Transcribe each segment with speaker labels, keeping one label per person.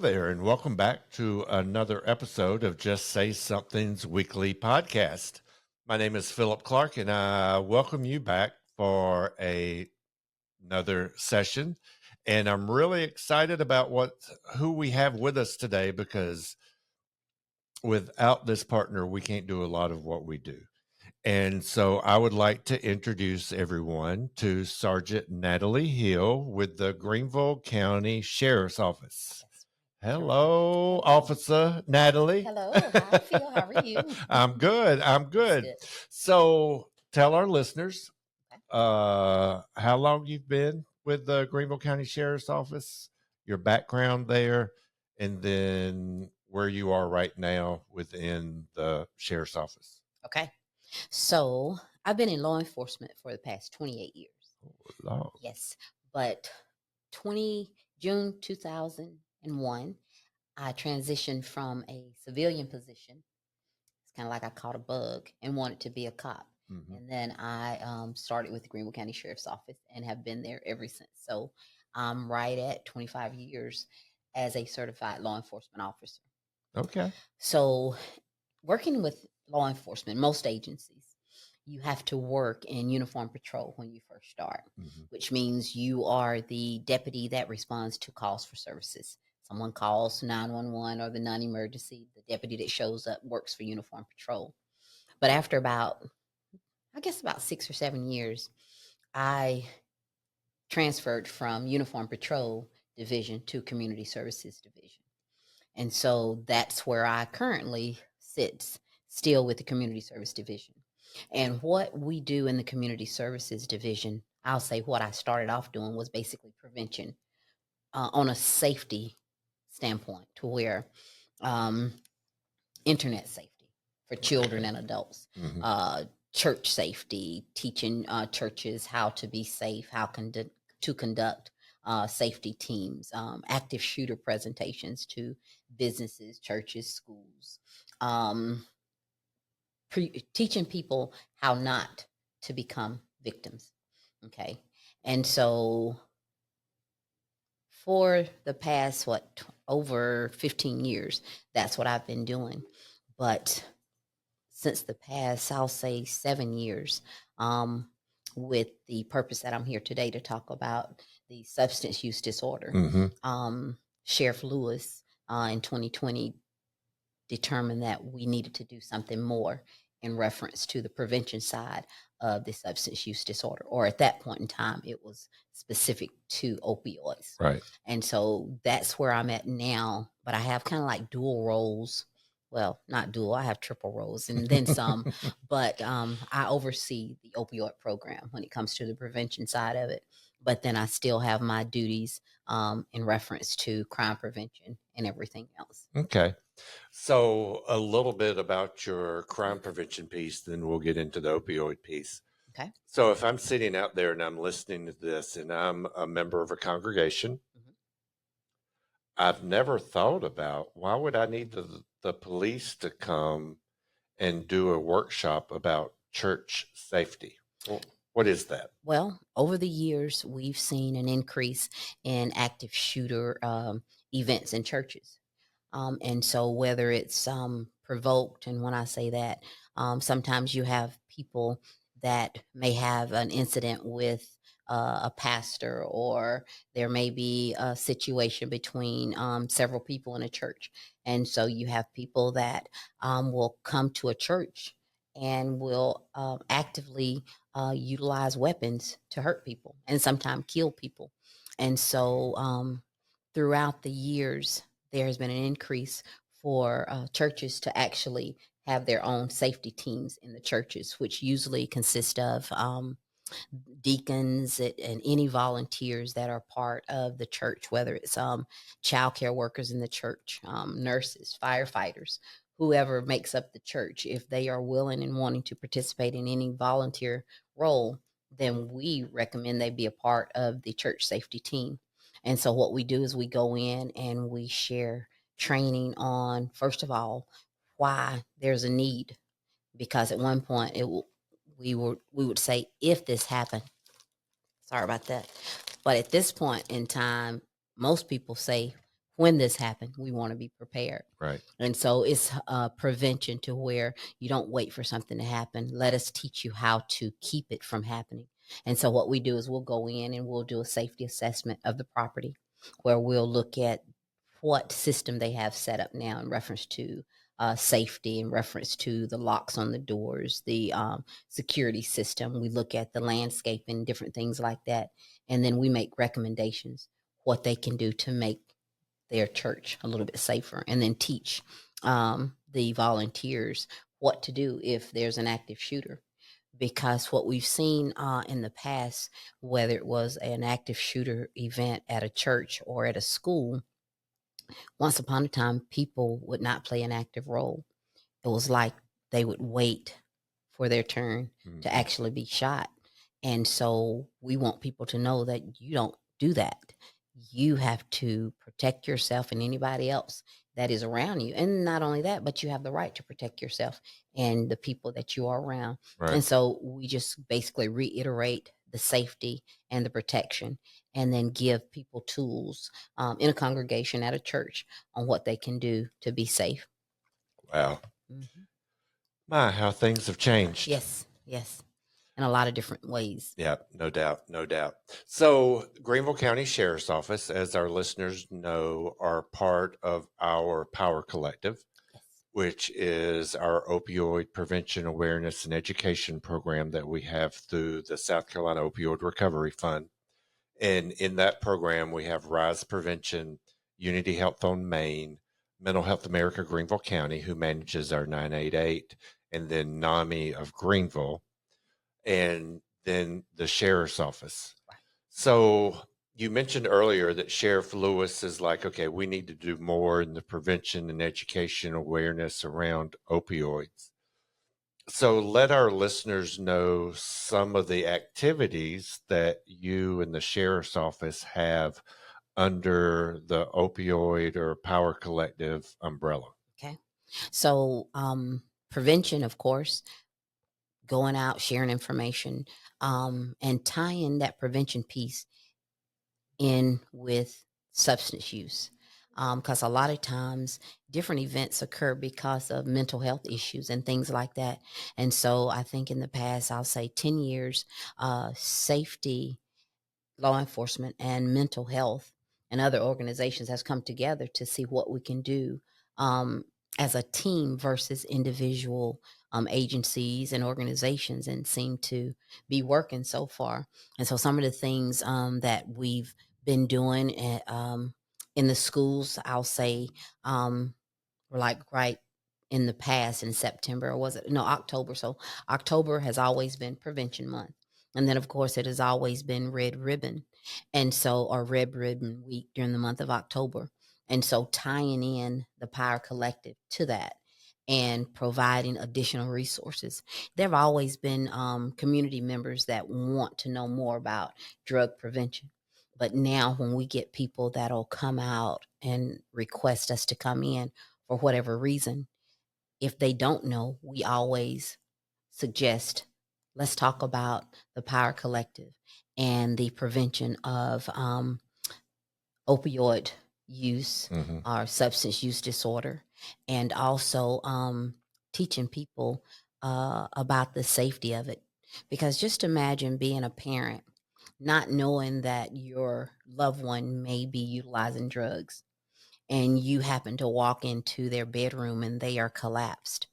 Speaker 1: there, and welcome back to another episode of Just Say Something's weekly podcast. My name is Philip Clark, and I welcome you back for another session. And I'm really excited about who we have with us today because without this partner, we can't do a lot of what we do. And so I would like to introduce everyone to Sergeant Natalie Hill with the Greenville County Sheriff's Office. Hello, Officer Natalie.
Speaker 2: Hello. Hi, Phil. How are you?
Speaker 1: I'm good. I'm good.
Speaker 2: Good.
Speaker 1: So tell our listeners
Speaker 2: Okay.
Speaker 1: how long you've been with the Greenville County Sheriff's Office, your background there, and then where you are right now within the Sheriff's Office.
Speaker 2: Okay. So I've been in law enforcement for the past 28 years.
Speaker 1: Lord.
Speaker 2: Yes. But June 2001, I transitioned from a civilian position. It's kind of like I caught a bug and wanted to be a cop.
Speaker 1: Mhm.
Speaker 2: And then I started with the Greenville County Sheriff's Office and have been there ever since. So I'm right at 25 years as a certified law enforcement officer.
Speaker 1: Okay.
Speaker 2: So working with law enforcement, most agencies, you have to work in uniform patrol when you first start, which means you are the deputy that responds to calls for services. Someone calls 911 or the non-emergency, the deputy that shows up works for uniform patrol. But after about 6 or 7 years, I transferred from uniform patrol division to community services division. And so that's where I currently sit, still with the community service division. And what we do in the community services division, I'll say what I started off doing was basically prevention on a safety standpoint, to where internet safety for children and adults, church safety, teaching churches how to be safe, to conduct safety teams, active shooter presentations to businesses, churches, schools, teaching people how not to become victims. Okay. And so for the past, over 15 years, that's what I've been doing. But since the past, I'll say 7 years, with the purpose that I'm here today to talk about the substance use disorder. Sheriff Lewis in 2020 determined that we needed to do something more in reference to the prevention side of the substance use disorder, or at that point in time, it was specific to opioids.
Speaker 1: Right.
Speaker 2: And so that's where I'm at now, but I have kind of like dual roles. Well, not dual, I have triple roles and then some, but I oversee the opioid program when it comes to the prevention side of it. But then I still have my duties in reference to crime prevention and everything else.
Speaker 1: Okay. So a little bit about your crime prevention piece, then we'll get into the opioid piece.
Speaker 2: Okay.
Speaker 1: So if I'm sitting out there and I'm listening to this and I'm a member of a congregation, I've never thought about why would I need the police to come and do a workshop about church safety? Well, what is that?
Speaker 2: Well, over the years, we've seen an increase in active shooter events in churches. And so whether it's provoked, and when I say that, sometimes you have people that may have an incident with a pastor, or there may be a situation between several people in a church. And so you have people that will come to a church and will actively utilize weapons to hurt people and sometimes kill people. And so throughout the years, there has been an increase for churches to actually have their own safety teams in the churches, which usually consist of deacons and any volunteers that are part of the church, whether it's child care workers in the church, nurses, firefighters, whoever makes up the church. If they are willing and wanting to participate in any volunteer role, then we recommend they be a part of the church safety team. And so what we do is we go in and we share training on, first of all, why there's a need. Because at one point we would say, if this happened, sorry about that. But at this point in time, most people say, when this happened, we want to be prepared.
Speaker 1: Right.
Speaker 2: And so it's prevention to where you don't wait for something to happen. Let us teach you how to keep it from happening. And so what we do is we'll go in and we'll do a safety assessment of the property where we'll look at what system they have set up now in reference to safety, in reference to the locks on the doors, the security system. We look at the landscape and different things like that. And then we make recommendations what they can do to make their church a little bit safer, and then teach the volunteers what to do if there's an active shooter. Because what we've seen in the past, whether it was an active shooter event at a church or at a school, once upon a time, people would not play an active role. It was like they would wait for their turn to
Speaker 1: Mhm.
Speaker 2: actually be shot. And so we want people to know that you don't do that. You have to protect yourself and anybody else that is around you. And not only that, but you have the right to protect yourself and the people that you are around.
Speaker 1: Right.
Speaker 2: And so we just basically reiterate the safety and the protection and then give people tools in a congregation at a church on what they can do to be safe.
Speaker 1: Wow.
Speaker 2: Mhm.
Speaker 1: My, how things have changed.
Speaker 2: Yes, yes, in a lot of different ways.
Speaker 1: Yeah, no doubt, no doubt. So, Greenville County Sheriff's Office, as our listeners know, are part of our Power Collective,
Speaker 2: Yes.
Speaker 1: which is our opioid prevention awareness and education program that we have through the South Carolina Opioid Recovery Fund. And in that program, we have Rise Prevention, Unity Health on Main, Mental Health America Greenville County, who manages our 988, and then NAMI of Greenville, and then the sheriff's office.
Speaker 2: Right.
Speaker 1: So you mentioned earlier that Sheriff Lewis is like, okay, we need to do more in the prevention and education awareness around opioids. So let our listeners know some of the activities that you and the sheriff's office have under the opioid or power collective umbrella.
Speaker 2: Okay. So, prevention, of course, going out, sharing information, and tying that prevention piece in with substance use. Because a lot of times different events occur because of mental health issues and things like that. And so I think in the past, I'll say 10 years, safety, law enforcement, and mental health and other organizations has come together to see what we can do um, as a team versus individual agencies and organizations, and seem to be working so far. And so some of the things that we've been doing in the schools, I'll say, were like right in the past in September, or was it no October? So October has always been prevention month. And then of course it has always been red ribbon. And so or red ribbon week during the month of October. And so tying in the Power Collective to that and providing additional resources. There have always been community members that want to know more about drug prevention. But now when we get people that'll come out and request us to come in for whatever reason, if they don't know, we always suggest let's talk about the Power Collective and the prevention of opioid use
Speaker 1: Hmm.
Speaker 2: or substance use disorder, and also teaching people about the safety of it. Because just imagine being a parent, not knowing that your loved one may be utilizing drugs and you happen to walk into their bedroom and they are collapsed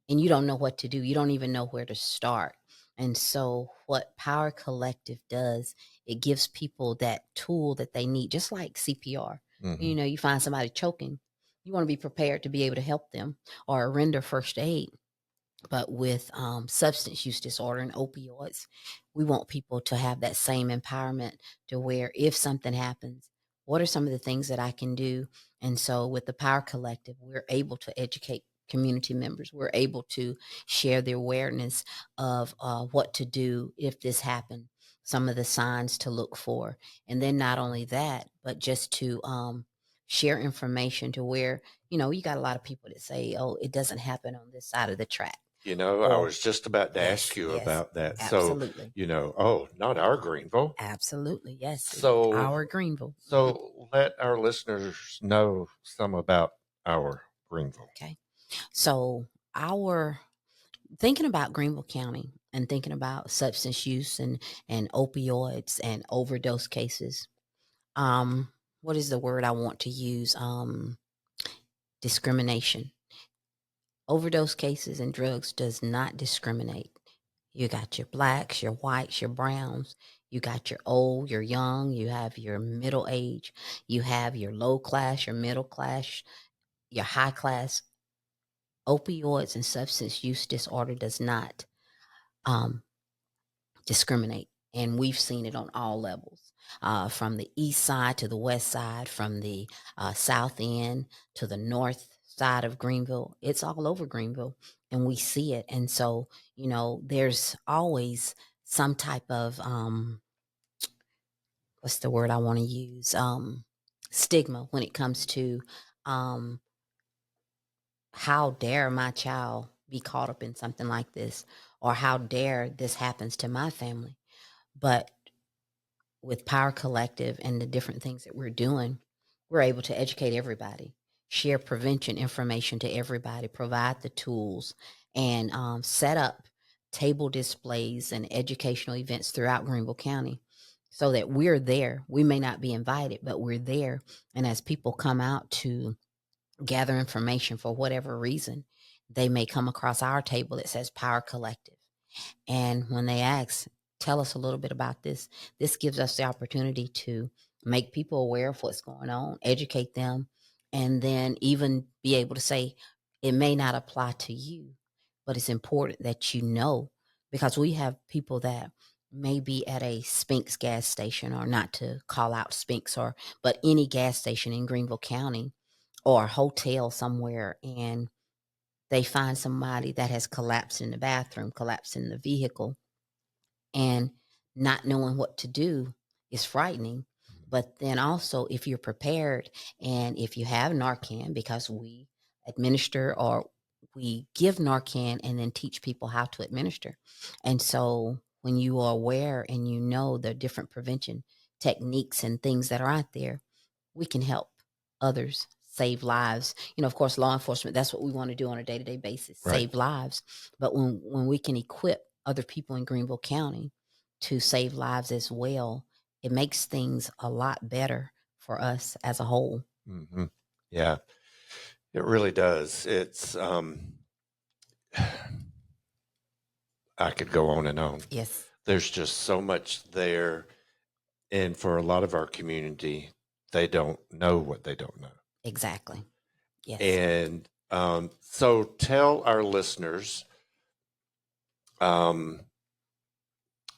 Speaker 2: and you don't know what to do. You don't even know where to start. And so, what Power Collective does, it gives people that tool that they need, just like CPR.
Speaker 1: Hmm.
Speaker 2: You know, you find somebody choking, you want to be prepared to be able to help them or render first aid. But with substance use disorder and opioids, we want people to have that same empowerment to where if something happens, what are some of the things that I can do? And so with the Power Collective, we're able to educate community members. We're able to share the awareness of what to do if this happened, some of the signs to look for. And then not only that, but just to share information to where, you know, you got a lot of people that say, oh, it doesn't happen on this side of the track.
Speaker 1: I
Speaker 2: or
Speaker 1: was just about to ask
Speaker 2: yes,
Speaker 1: you
Speaker 2: yes,
Speaker 1: about that. So,
Speaker 2: absolutely.
Speaker 1: oh, not our Greenville.
Speaker 2: Absolutely. Yes. It's
Speaker 1: So,
Speaker 2: our Greenville.
Speaker 1: let our listeners know some about our Greenville.
Speaker 2: Okay. So our thinking about Greenville County and thinking about substance use and opioids and overdose cases. Um, what is the word I want to use? Discrimination. Overdose cases and drugs does not discriminate. You got your blacks, your whites, your browns. You got your old, your young. You have your middle age. You have your low class, your middle class, your high class. Opioids and substance use disorder does not um, discriminate. And we've seen it on all levels, from the east side to the west side, from the south end to the north side of Greenville. It's all over Greenville, and we see it. And so, there's always some type of what's the word I want to use? Stigma when it comes to um, how dare my child be caught up in something like this, or how dare this happens to my family. But with Power Collective and the different things that we're doing, we're able to educate everybody, share prevention information to everybody, provide the tools, and set up table displays and educational events throughout Greenville County so that we're there. We may not be invited, but we're there. And as people come out to gather information for whatever reason, they may come across our table that says Power Collective. And when they ask, tell us a little bit about this gives us the opportunity to make people aware of what's going on, educate them, and then even be able to say, it may not apply to you, but it's important that you know, because we have people that may be at a Spinks gas station, or not to call out Spinks, but any gas station in Greenville County or a hotel somewhere, and they find somebody that has collapsed in the bathroom, collapsed in the vehicle, and not knowing what to do is frightening. But then also, if you're prepared and if you have Narcan, because we administer or we give Narcan and then teach people how to administer. And so when you are aware and you know the different prevention techniques and things that are out there, we can help others save lives. Of course, law enforcement, that's what we want to do on a day-to-day basis,
Speaker 1: Right.
Speaker 2: save lives. But when we can equip other people in Greenville County to save lives as well, it makes things a lot better for us as a whole.
Speaker 1: Hmm. Yeah, it really does. It's, I could go on and on.
Speaker 2: Yes,
Speaker 1: There's just so much there. And for a lot of our community, they don't know what they don't know.
Speaker 2: exactly. Yes.
Speaker 1: And so tell our listeners, um,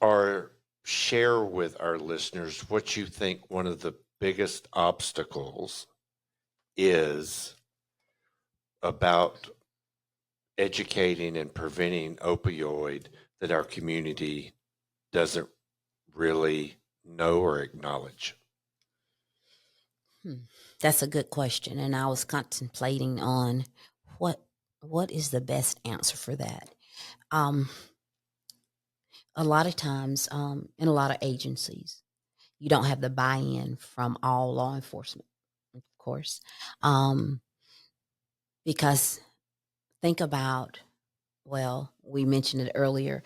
Speaker 1: or share with our listeners what you think one of the biggest obstacles is about educating and preventing opioid that our community doesn't really know or acknowledge.
Speaker 2: Hmm. That's a good question, and I was contemplating on what what is the best answer for that. Um, a lot of times, in a lot of agencies, you don't have the buy-in from all law enforcement, of course, um, because think about, well, we mentioned it earlier.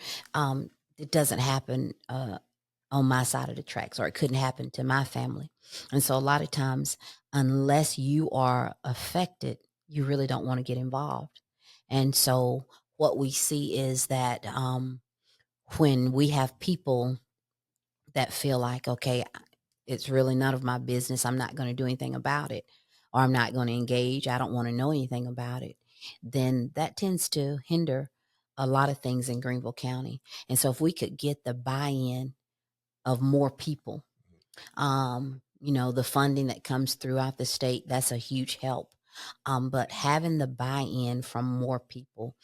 Speaker 2: It doesn't happen on my side of the tracks, or it couldn't happen to my family. And so a lot of times, unless you are affected, you really don't want to get involved. And so what we see is that when we have people that feel like, okay, it's really none of my business, I'm not going to do anything about it, or I'm not going to engage, I don't want to know anything about it, then that tends to hinder a lot of things in Greenville County. And so if we could get the buy-in of more people, the funding that comes throughout the state, that's a huge help. But having the buy-in from more people,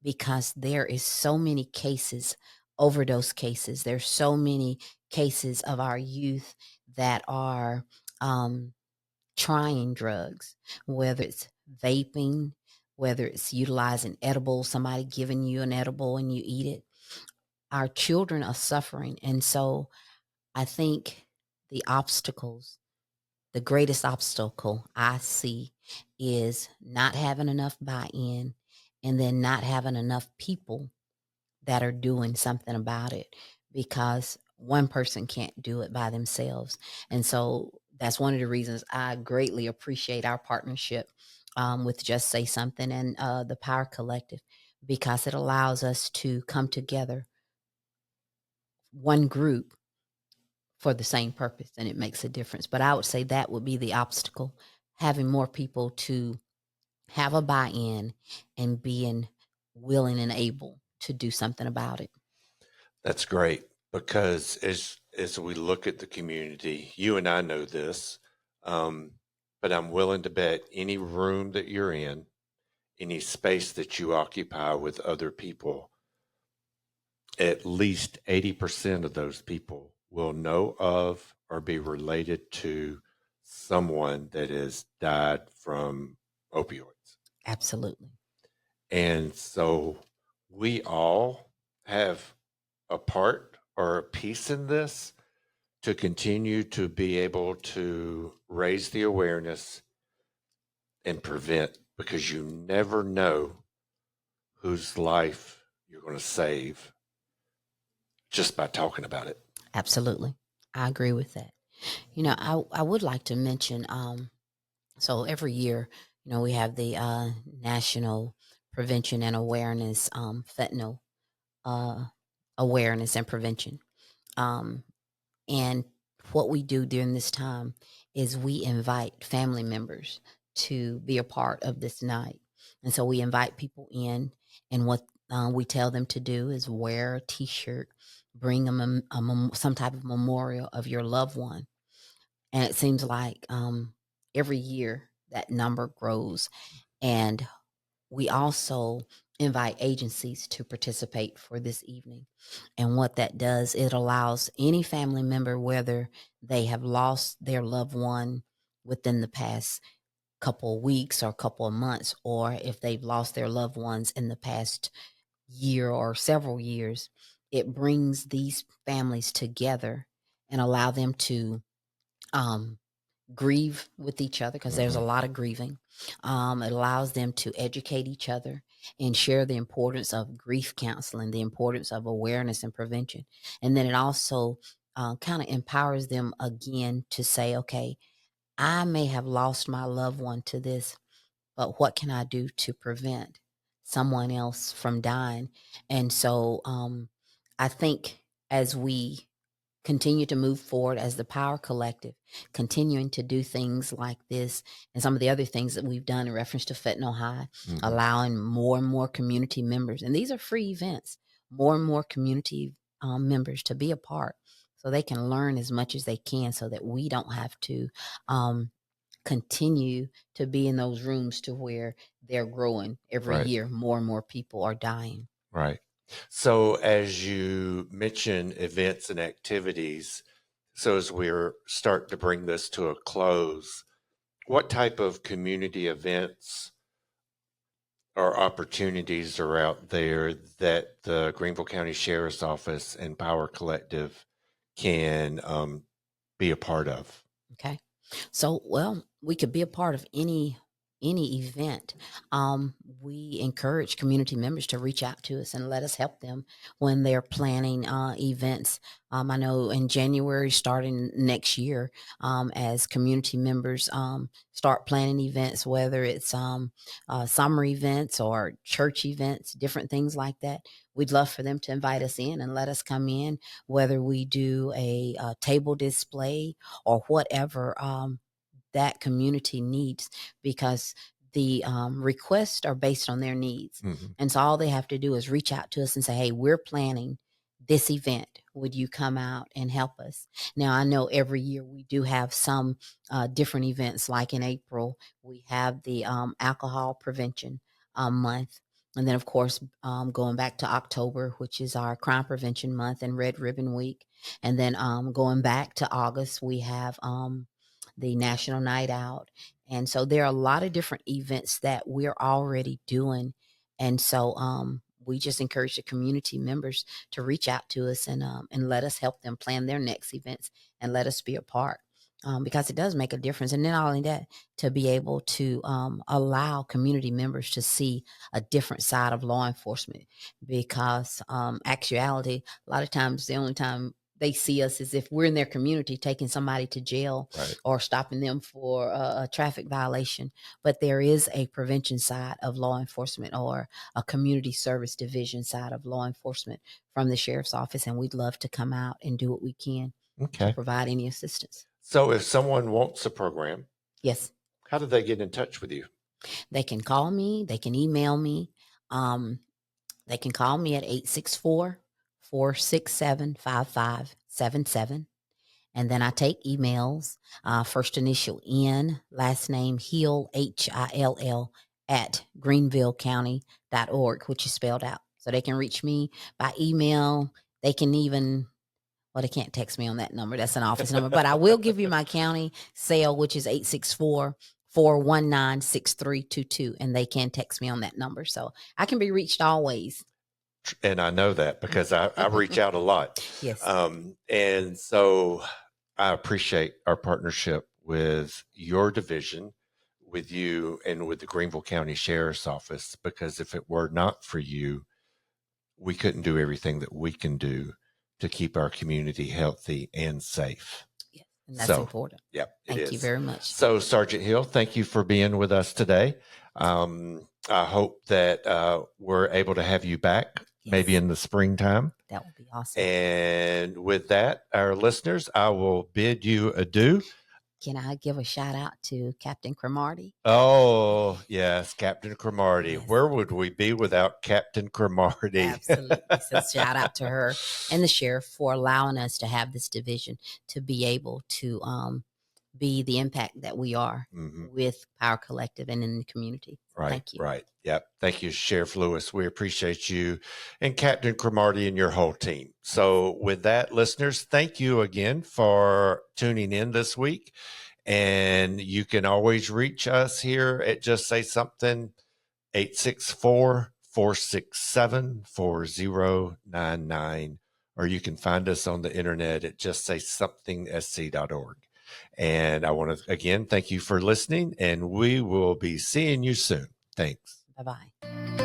Speaker 2: because there is so many cases, overdose cases. There's so many cases of our youth that are um, trying drugs, whether it's vaping, whether it's utilizing edibles, somebody giving you an edible and you eat it. Our children are suffering. And so I think the obstacles, the greatest obstacle I see is not having enough buy in and then not having enough people that are doing something about it because one person can't do it by themselves. And so that's one of the reasons I greatly appreciate our partnership with Just Say Something and the Power Collective because it allows us to come together, one group for the same purpose, and it makes a difference. But I would say that would be the obstacle, having more people to have a buy in and being willing and able to do something about it.
Speaker 1: That's great because as we look at the community, you and I know this, um, but I'm willing to bet any room that you're in, any space that you occupy with other people, at least 80% of those people will know of or be related to someone that has died from opioids.
Speaker 2: Absolutely.
Speaker 1: And so we all have a part or a piece in this to continue to be able to raise the awareness and prevent because you never know whose life you're going to save just by talking about it.
Speaker 2: Absolutely. I agree with that. You know, I would like to mention, so every year, we have the National Prevention and Awareness, fentanyl uh, awareness and prevention. Um, and what we do during this time is we invite family members to be a part of this night. And so we invite people in, and what we tell them to do is wear a T-shirt, bring them some type of memorial of your loved one. And it seems like every year that number grows. And we also invite agencies to participate for this evening. And what that does, it allows any family member, whether they have lost their loved one within the past couple of weeks or couple of months, or if they've lost their loved ones in the past year or several years, it brings these families together and allow them to um, grieve with each other because there's a
Speaker 1: Mhm.
Speaker 2: lot of grieving. It allows them to educate each other and share the importance of grief counseling, the importance of awareness and prevention. And then it also kind of empowers them again to say, okay, I may have lost my loved one to this, but what can I do to prevent someone else from dying? And so I think as we continue to move forward as the Power Collective, continuing to do things like this and some of the other things that we've done in reference to Fentanyl High,
Speaker 1: Mhm.
Speaker 2: allowing more and more community members, and these are free events, more and more community members to be a part so they can learn as much as they can so that we don't have to um, continue to be in those rooms to where they're growing every
Speaker 1: Right.
Speaker 2: year. More and more people are dying.
Speaker 1: Right. So, as you mention events and activities, so as we're starting to bring this to a close, what type of community events or opportunities are out there that the Greenville County Sheriff's Office and Power Collective can be a part of?
Speaker 2: Okay. So, well, we could be a part of any event. We encourage community members to reach out to us and let us help them when they're planning events. I know in January, starting next year, as community members start planning events, whether it's summer events or church events, different things like that, we'd love for them to invite us in and let us come in, whether we do a table display or whatever that community needs, because the requests are based on their needs.
Speaker 1: Mhm.
Speaker 2: And so all they have to do is reach out to us and say, hey, we're planning this event. Would you come out and help us? Now, I know every year we do have some different events, like in April, we have the alcohol prevention month. And then, of course, going back to October, which is our crime prevention month and Red Ribbon Week. And then going back to August, we have the National Night Out. And so there are a lot of different events that we're already doing. And so we just encourage the community members to reach out to us and let us help them plan their next events and let us be a part. Because it does make a difference. And then not only that, to be able to allow community members to see a different side of law enforcement. Because actuality, a lot of times the only time they see us is if we're in their community taking somebody to jail
Speaker 1: Right.
Speaker 2: or stopping them for a traffic violation. But there is a prevention side of law enforcement or a community service division side of law enforcement from the sheriff's office. And we'd love to come out and do what we can to
Speaker 1: Okay.
Speaker 2: provide any assistance.
Speaker 1: So if someone wants a program,
Speaker 2: Yes,
Speaker 1: how do they get in touch with you?
Speaker 2: they can call me, they can email me. They can call me at 864-467-5577. And then I take emails, first initial N, last name Hill, Hill, at greenvillecounty.org, which is spelled out. So they can reach me by email. They can even, well, they can't text me on that number. That's an office number. But I will give you my county cell, which is 864-419-6322. And they can text me on that number. So I can be reached always.
Speaker 1: And I know that because I reach out a lot.
Speaker 2: Yes.
Speaker 1: And so I appreciate our partnership with your division, with you, and with the Greenville County Sheriff's Office, because if it were not for you, we couldn't do everything that we can do to keep our community healthy and safe.
Speaker 2: Yes. And that's important.
Speaker 1: Yep,
Speaker 2: Thank you very much.
Speaker 1: So, Sergeant Hill, thank you for being with us today. I hope that we're able to have you back maybe in the springtime.
Speaker 2: That would be awesome.
Speaker 1: And with that, our listeners, I will bid you adieu.
Speaker 2: Can I give a shout out to Captain Cromartie?
Speaker 1: Oh, yes, Captain Cromartie. Yes. Where would we be without Captain Cromartie?
Speaker 2: Absolutely. So shout out to her and the sheriff for allowing us to have this division to be able to be the impact that we are with Power Collective and in the community.
Speaker 1: Right.
Speaker 2: Thank you.
Speaker 1: Right. Yep. Thank you, Sheriff Lewis. We appreciate you and Captain Cromartie and your whole team. So with that, listeners, thank you again for tuning in this week. And you can always reach us here at Just Say Something, 864-467-4099. Or you can find us on the internet at justsaysomethingsc.org. And I want to, again, thank you for listening, and we will be seeing you soon. Thanks.
Speaker 2: Bye-bye.